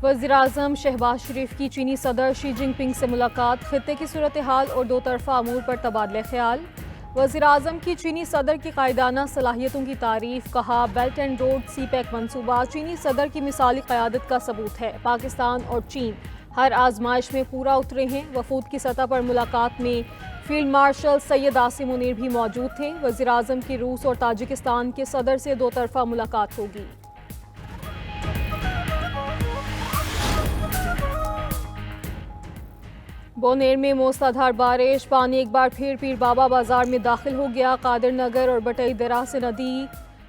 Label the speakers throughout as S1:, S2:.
S1: वज़ीर-ए-आज़म शहबाज शरीफ की चीनी सदर शी जिनपिंग से मुलाकात, खित्ते की सूरत हाल और दो तरफा अमूर पर तबादले ख्याल। वज़ीर-ए-आज़म की चीनी सदर की कायदाना सलाहियतों की तारीफ, कहा belt and road CPEC मनसूबा चीनी सदर की मिसाली क़यादत का सबूत है। पाकिस्तान और चीन हर आजमाइश में पूरा उतरे हैं। वफूद की सतह पर मुलाकात में फील्ड मार्शल सैयद आसिम मुनीर भी मौजूद थे। वज़ीर-ए-आज़म की रूस और ताजिकिस्तान के सदर से दो तरफा मुलाकात होगी। बोनेर में मूसलाधार बारिश, पानी एक बार फिर पीर बाबा बाजार में दाखिल हो गया। कादिर नगर और बटई दरा से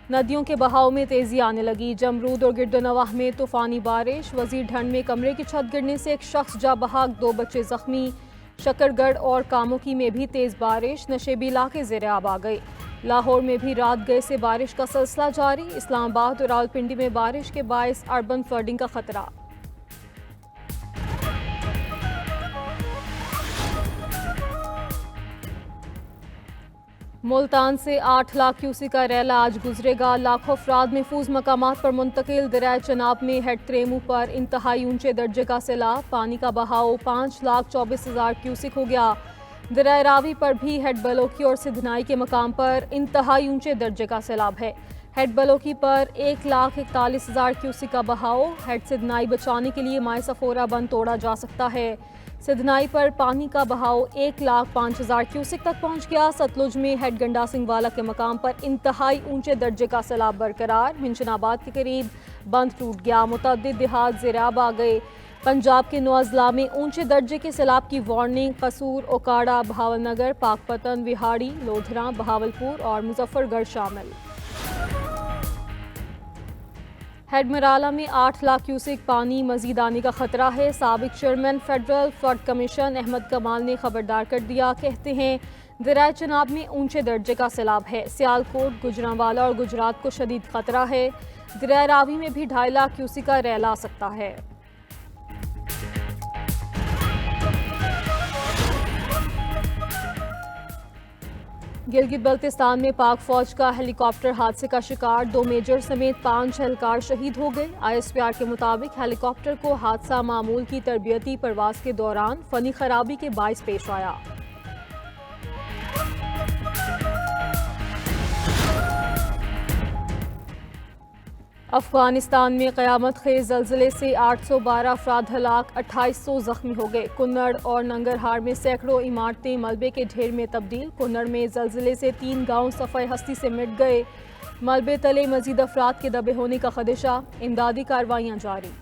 S1: नदियों के बहाव में तेजी आने लगी। जमरूद और गिरदोनवाह में तूफानी बारिश। वजीर ढंड में कमरे की छत गिरने से एक शख्स जा बहाक, 2 बच्चे जख्मी। शकरगढ़ और कामोकी में भी तेज बारिश, नशेबी इलाके ज़ेर आब आ गए। लाहौर में भी रात गए से बारिश का सिलसिला जारी। इस्लामाबाद और रावलपिंडी में बारिश के बायस अर्बन फ्लडिंग का खतरा। मुल्तान से 8 लाख क्यूसी का रैला आज गुजरेगा। लाखों अफराद महफूज मकामात पर मुंतकिल। दरिया चनाब में हेड त्रेमू पर इंतहाई ऊंचे दर्जे का सैलाब, पानी का बहाव 5,24,000 क्यूसिक हो गया। दरिया रावी पर भी हेड बलोकी और सिधनाई के मकाम पर इंतहाई ऊंचे दर्जे का सैलाब है। हेड बलोकी पर 1,41,000 क्यूसिक का बहाव। हेड सिधनाई बचाने के लिए माए सफोरा बंद तोड़ा जा सकता है। सिधनाई पर पानी का बहाव 1,05,000 क्यूसिक तक पहुंच गया। सतलुज में हेड गंडा सिंह वाला के मकाम पर इंतहाई ऊंचे दर्जे का सैलाब बरकरार। मिंशनाबाद के करीब बंद टूट गया। मुतअद्दिद देहात ज़ेराब आ गए। पंजाब के 9 अजला में ऊंचे दर्जे के सैलाब की वार्निंग। कसूर, ओकाड़ा, बहावलनगर, पाकपतन, विहाड़ी, लोधरा, बहावलपुर और मुजफ्फरगढ़ शामिल। हेड मराला में 8 लाख क्यूसिक पानी मजीद आने का खतरा है। साबिक chairman federal flood commission Ahmad Kamal ने खबरदार कर दिया। कहते हैं दरिया चनाब में ऊंचे दर्जे का सैलाब है। सियालकोट, गुजरांवाला और गुजरात को शदीद खतरा है। दरिया रावी में भी 2.5 लाख क्यूसिक का रैला आ सकता है। गिलगित बल्तिस्तान में पाक फौज का हेलीकॉप्टर हादसे का शिकार, 2 मेजर समेत 5 एहलकार शहीद हो गए। ISPR के मुताबिक हेलीकॉप्टर को हादसा मामूल की तरबियती परवाज के दौरान फनी खराबी के बाइस पेश आया। अफगानिस्तान में क़यामत खेज़ ज़लज़ले से 812 अफराद हलाक, 2800 जख्मी हो गए। कुन्नड़ और नंगरहार में सैकड़ों इमारतें मलबे के ढेर में तब्दील। कुन्नड़ में ज़लज़ले से 3 गांव सफ़ाई हस्ती से मिट गए। मलबे तले मजीद अफराद के दबे होने का खदशा, इमदादी कार्रवाइयाँ जारी।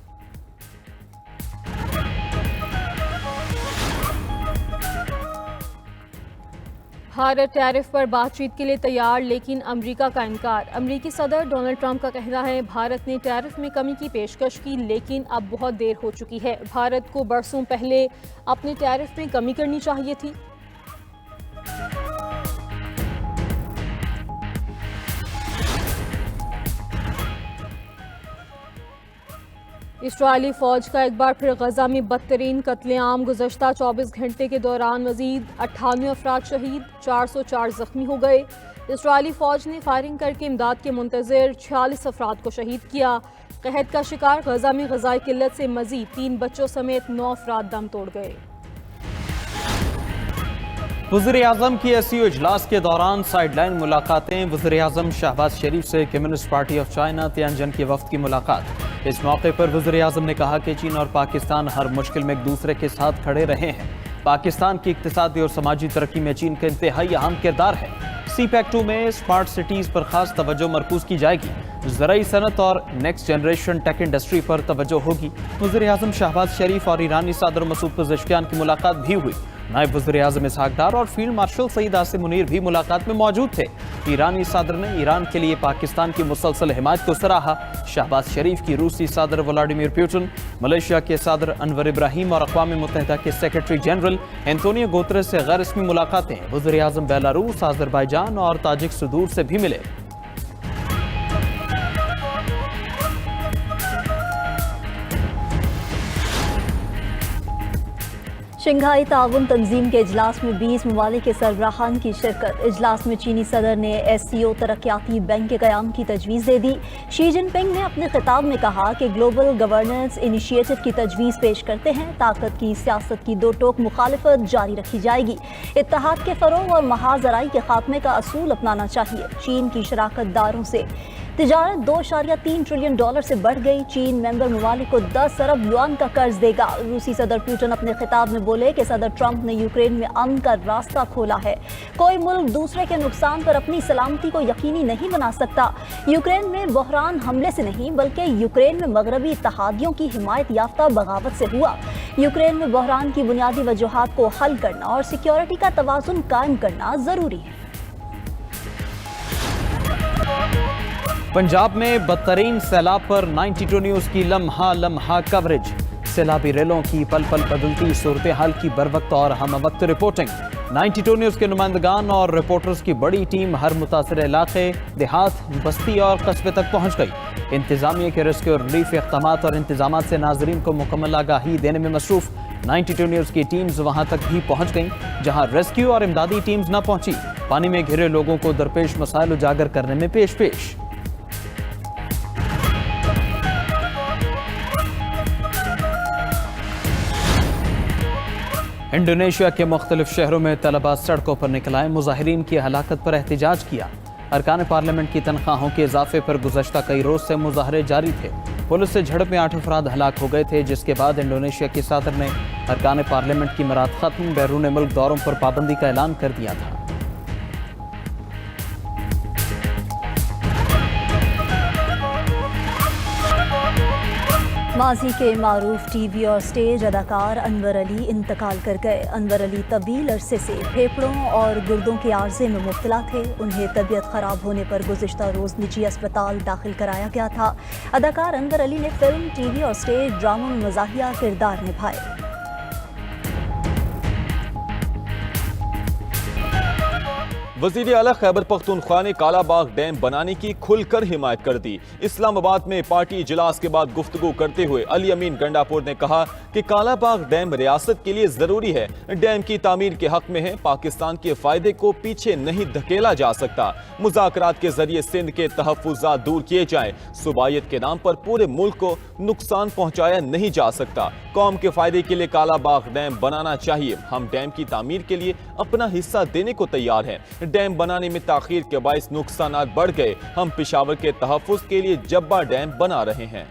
S1: भारत टैरिफ पर बातचीत के लिए तैयार, लेकिन अमेरिका का इनकार। अमेरिकी सदर डोनाल्ड ट्रंप का कहना है भारत ने टैरिफ में कमी की पेशकश की, लेकिन अब बहुत देर हो चुकी है। भारत को बरसों पहले अपने टैरिफ में कमी करनी चाहिए थी। इस्राइली फौज का एक बार फिर गजा में बदतरीन कत्लेआम। गुज़श्ता 24 घंटे के दौरान मजीद 98 अफराद शहीद, 404 जख्मी हो गए। इस्राइली फौज ने फायरिंग करके इमदाद के मुंतज़िर 46 अफराद को शहीद किया। कहत का शिकार गजा में ग़ज़ाई किल्लत से मजीद 3 बच्चों समेत 9 अफराद दम तोड़ गए।
S2: वज़ीर-ए-आज़म की SCO इजलास के दौरान साइडलाइन मुलाकातें। वज़ीर-ए-आज़म शहबाज शरीफ से कम्युनिस्ट पार्टी ऑफ चाइना तियानजन के वफ्द की मुलाकात। इस मौके पर वज़ीर-ए-आज़म ने कहा कि चीन और पाकिस्तान हर मुश्किल में एक दूसरे के साथ खड़े रहे हैं। पाकिस्तान की इक़्तिसादी और समाजी तरक्की में चीन का इंतहाई अहम किरदार है। CPEC 2 में स्मार्ट सिटीज़ पर खास तवज्जो मरकूज की जाएगी। ज़राई सनत और नेक्स्ट जनरेशन टेक इंडस्ट्री पर तवज्जो होगी। वज़ीर-ए-आज़म शहबाज शरीफ और ईरानी सदर मसूद पज़ेश्कियान की मुलाकात भी हुई। नायब वज़ीर-ए-आज़म इसहाक डार और फील्ड मार्शल सईद आसिम मुनीर भी मुलाकात में मौजूद थे। ईरानी सदर ने ईरान के लिए पाकिस्तान की मुसलसल हिमायत को सराहा। शहबाज शरीफ की रूसी सदर व्लादिमीर पुतिन, मलेशिया के सदर अनवर इब्राहिम और अक़वाम मुत्तहिदा के सेक्रेटरी जनरल एंटोनियो गुतरेस से गैर रस्मी मुलाकातें। वज़ीर-ए-आज़म बेलारूस, अज़रबैजान और ताजिक सुदूर से भी मिले।
S3: शंघाई ताउन तंजीम के इजलास में 20 ममालिक के सरबराहान की शिरकत। इजलास में चीनी सदर ने SCO तरक्याती बैंक के क़याम की तजवीज़ दे दी। शी जिनपिंग ने अपने खिताब में कहा कि ग्लोबल गवर्नेंस इनिशिएटिव की तजवीज़ पेश करते हैं। ताकत की सियासत की दो टोक मुखालफत जारी रखी जाएगी। इत्तेहाद के फ़रोग़ और महाजराई के खात्मे का असूल अपनाना चाहिए। चीन की शराकत दारों से तिजारत $2.3 ट्रिलियन से बढ़ गई। चीन मेंबर ममालिक को 10 अरब युआन का कर्ज देगा। रूसी सदर पुतिन अपने खिताब में बोले कि सदर ट्रंप ने यूक्रेन में अमन का रास्ता खोला है। कोई मुल्क दूसरे के नुकसान पर अपनी सलामती को यकीनी नहीं बना सकता। यूक्रेन में बहरान हमले से नहीं बल्कि यूक्रेन में मगरबी इत्तेहादियों की हिमायत याफ्ता बगावत से हुआ। यूक्रेन में बहरान की बुनियादी वजूहात को हल करना और सिक्योरिटी का तवाज़ुन कायम करना ज़रूरी है।
S2: पंजाब में बदतरीन सैलाब पर 92 न्यूज़ की लम्हा लम्हा कवरेज। सैलाबी रेलों की पल पल बदलती सूरत हाल की बर वक्त और हम वक्त रिपोर्टिंग। 92 न्यूज़ के नुमाइंदगान और रिपोर्टर्स की बड़ी टीम हर मुतासर इलाके, देहात, बस्ती और कस्बे तक पहुँच गई। इंतजामिया के रेस्क्यू और रिलीफ इक़दामात और इंतजाम से नाजरीन को मुकम्मल आगाही देने में मसरूफ 92 न्यूज़ की टीम्स वहां तक भी पहुंच गईं जहां रेस्क्यू और इमदादी टीम्स न पहुंची। पानी में घिरे लोगों को दरपेश मसाइल उजागर करने में पेश। इंडोनेशिया के मुख्तलिफ शहरों में तलबा सड़कों पर निकल आए। मुजाहिरीन की हलाकत पर एहतजाज किया। अरकान पार्लियामेंट की तनख्वाहों के इजाफे पर गुज़श्ता कई रोज से मुजाहरे जारी थे। पुलिस से झड़प में 8 अफराद हलाक हो गए थे, जिसके बाद इंडोनेशिया की सदर ने अरकान पार्लियामेंट की मराद खत्म, बैरून मुल्क दौरों पर पाबंदी का ऐलान कर दिया था।
S3: माजी के मारूफ टीवी और स्टेज अदाकार अनवर अली इंतकाल कर गए। अनवर अली तवील अरसे से फेफड़ों और गुर्दों के आर्जे में मुब्तला थे। उन्हें तबीयत खराब होने पर गुज़िश्ता रोज़ निजी अस्पताल दाखिल कराया गया था। अदाकार अनवर अली ने फिल्म, टीवी और स्टेज ड्रामों में मज़ाहिया किरदार निभाए।
S4: वज़ीर आला खैबर पख्तूनख्वा ने कालाबाग डैम बनाने की खुलकर हिमायत कर दी। इस्लामाबाद में पार्टी इजलास के बाद गुफ्तगू करते हुए अली अमीन गंडापुर ने कहा कि कालाबाग डैम रियासत के लिए जरूरी है। डैम की तामीर के हक में है। पाकिस्तान के फायदे को पीछे नहीं धकेला जा सकता। मुज़ाकरात के जरिए सिंध के तहफ़्फ़ुज़ात दूर किए जाएं। सूबायत के नाम पर पूरे मुल्क को नुकसान पहुंचाया नहीं जा सकता। कौम के फायदे के लिए कालाबाग डैम बनाना चाहिए। हम डैम की तामीर के लिए अपना हिस्सा देने को तैयार हैं। डैम बनाने में ताखीर के बाइस नुकसानात बढ़ गए। हम पेशावर के तहफ़्फ़ुज़ के लिए जब्बा डैम बना रहे हैं।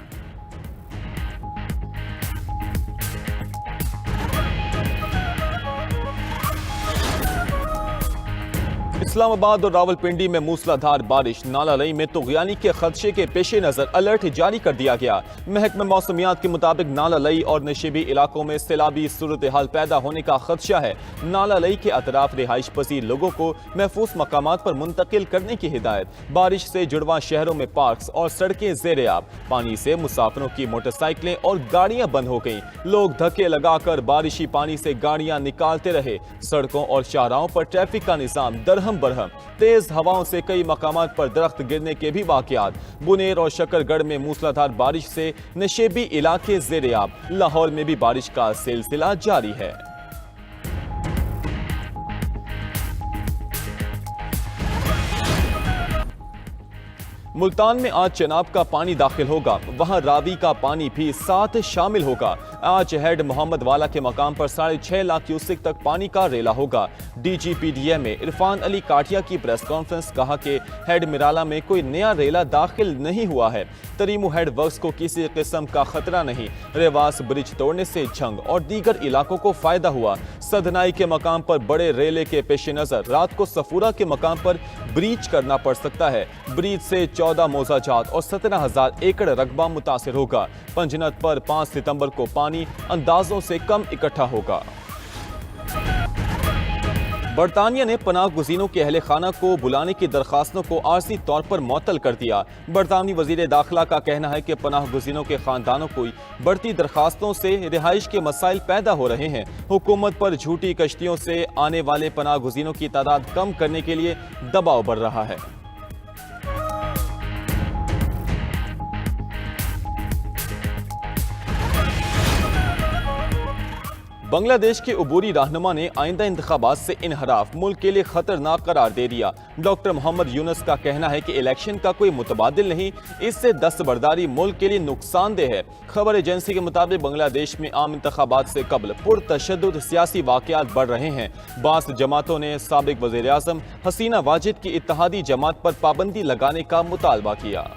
S4: इस्लामाबाद और रावलपिंडी में मूसलाधार बारिश। नाला लई में तुग़यानी के खदशे के पेश नज़र अलर्ट जारी कर दिया गया। महकमा मौसमियात के मुताबिक नाला लई और नशीबी इलाकों में सैलाबी सूरत हाल पैदा होने का खदशा है। नाला लई के अतराफ रिहाइश पजीर लोगों को महफूज मकामात पर मुंतकिल करने की हिदायत। बारिश से जुड़वा शहरों में पार्क्स और सड़कें ज़ेरे आब। पानी से मुसाफिरों की मोटरसाइकिलें और गाड़ियां बंद हो गईं। लोग धक्के लगाकर बारिशी पानी से गाड़ियां निकालते रहे। सड़कों और शाहराहों पर ट्रैफिक का निज़ाम दरहम बरहम। तेज हवाओं से कई मकामात पर दरख्त गिरने के भी वाकयात। बुनेर और शकरगढ़ में मूसलाधार बारिश से नशेबी इलाके ज़ेरे आब। लाहौर में भी बारिश का सिलसिला जारी है। मुल्तान में आज चनाब का पानी दाखिल होगा। वहां रावी का पानी भी साथ शामिल होगा। आज हेड मोहम्मद वाला के मकाम पर 6.5 लाख क्यूसेक तक पानी का रेला होगा। DGPDA में इरफान अली काटिया की प्रेस कॉन्फ्रेंस। कहा कि हेड मिराला में कोई नया रेला दाखिल नहीं हुआ है। तरीमू हेड वर्क्स को किसी किस्म का खतरा नहीं। रेवास ब्रिज तोड़ने से झंग और दीगर इलाकों को फायदा हुआ। सदनाई के मकाम पर बड़े रेले के पेश नजर रात को सफूरा के मकाम पर ब्रीच करना पड़ सकता है। ब्रीच से 14 मौजाजात और 17,000 एकड़ रकबा मुतासिर होगा। पंजनत पर 5 सितंबर को पानी अंदाजों से कम इकट्ठा होगा। बरतानिया ने पनाह गुज़ीनों के अहले खाना को बुलाने की दरखास्तों को आर्जी तौर पर मुअत्तल कर दिया। बरतानी वज़ीर दाखिला का कहना है कि पनाह गुज़ीनों के खानदानों को बढ़ती दरखास्तों से रिहाइश के मसाइल पैदा हो रहे हैं। हुकूमत पर झूठी कश्तियों से आने वाले पनाह गुज़ीनों की तादाद कम करने के लिए दबाव बढ़ रहा है। बांग्लादेश के अबूरी रहनुमा ने आइंदा इंतखाबात से इनहराफ मुल्क के लिए खतरनाक करार दे दिया। डॉक्टर मोहम्मद यूनुस का कहना है कि इलेक्शन का कोई मुतबादिल नहीं, इससे दस्तबरदारी मुल्क के लिए नुकसानदेह है। खबर एजेंसी के मुताबिक बांग्लादेश में आम इंतखाबात से कबल पुरतशद्दुद सियासी वाक़यात बढ़ रहे हैं। बास जमातों ने साबिक वज़ीर आज़म हसीना वाजिद की इत्तेहादी जमात पर पाबंदी लगाने का मुतालबा किया।